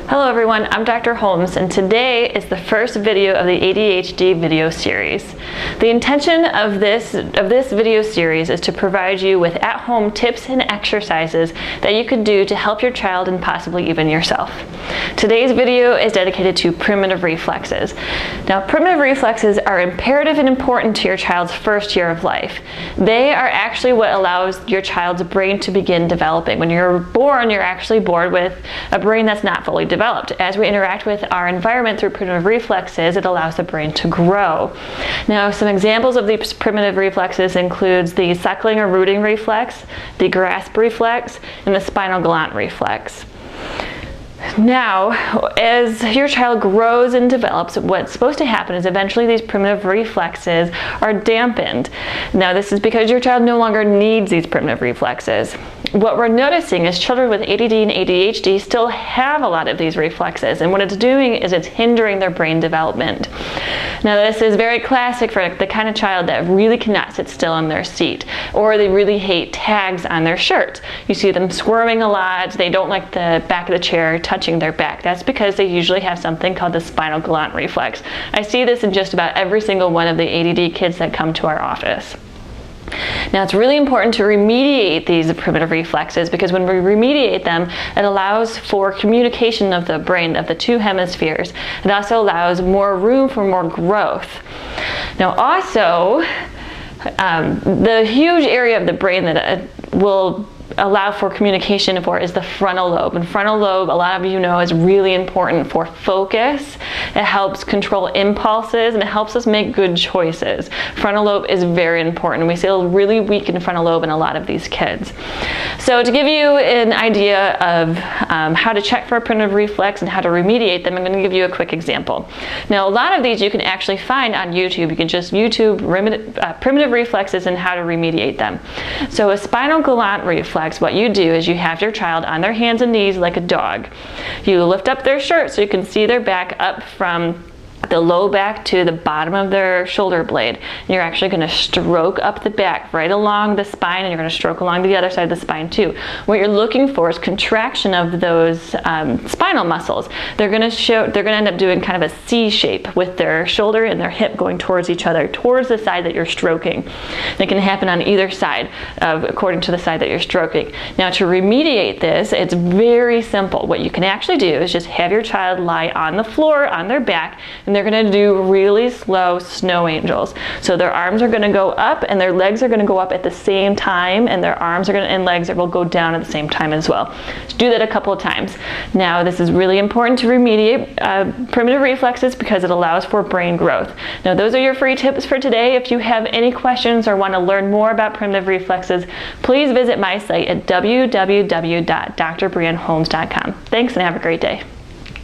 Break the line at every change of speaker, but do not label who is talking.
Hello everyone, I'm Dr. Holmes, and today is the first video of the ADHD video series. The intention of this video series is to provide you with at-home tips and exercises that you could do to help your child and possibly even yourself. Today's video is dedicated to primitive reflexes. Now, primitive reflexes are imperative and important to your child's first year of life. They are actually what allows your child's brain to begin developing. When you're born, you're actually born with a brain that's not fully developed. As we interact with our environment through primitive reflexes, it allows the brain to grow. Now, some examples of these primitive reflexes includes the suckling or rooting reflex, the grasp reflex, and the spinal galant reflex. Now, as your child grows and develops, what's supposed to happen is eventually these primitive reflexes are dampened. Now, this is because your child no longer needs these primitive reflexes. What we're noticing is children with ADD and ADHD still have a lot of these reflexes, and what it's doing is it's hindering their brain development. Now, this is very classic for the kind of child that really cannot sit still in their seat, or they really hate tags on their shirt. You see them squirming a lot, they don't like the back of the chair touching their back. That's because they usually have something called the spinal galant reflex. I see this in just about every single one of the ADD kids that come to our office. Now, it's really important to remediate these primitive reflexes because when we remediate them, it allows for communication of the brain, of the two hemispheres. It also allows more room for more growth. Now, also, the huge area of the brain that will allow for communication for is the frontal lobe. And frontal lobe, a lot of you know, is really important for focus. It helps control impulses and it helps us make good choices. Frontal lobe is very important. We see a really weakened frontal lobe in a lot of these kids. So to give you an idea of how to check for a primitive reflex and how to remediate them, I'm going to give you a quick example. Now, a lot of these you can actually find on YouTube. You can just YouTube primitive reflexes and how to remediate them. So a spinal galant reflex, what you do is you have your child on their hands and knees like a dog. You lift up their shirt so you can see their back up from the low back to the bottom of their shoulder blade. And you're actually going to stroke up the back right along the spine, and you're going to stroke along the other side of the spine too. What you're looking for is contraction of those spinal muscles. They're going to end up doing kind of a C shape with their shoulder and their hip going towards each other, towards the side that you're stroking. And it can happen on either side according to the side that you're stroking. Now, to remediate this, it's very simple. What you can actually do is just have your child lie on the floor on their back, and they're going to do really slow snow angels. So their arms are going to go up and their legs are going to go up at the same time, and their arms are going to, and legs will go down at the same time as well. Just do that a couple of times. Now, this is really important to remediate primitive reflexes because it allows for brain growth. Now, those are your free tips for today. If you have any questions or want to learn more about primitive reflexes, please visit my site at www.drbrianneholmes.com. Thanks and have a great day.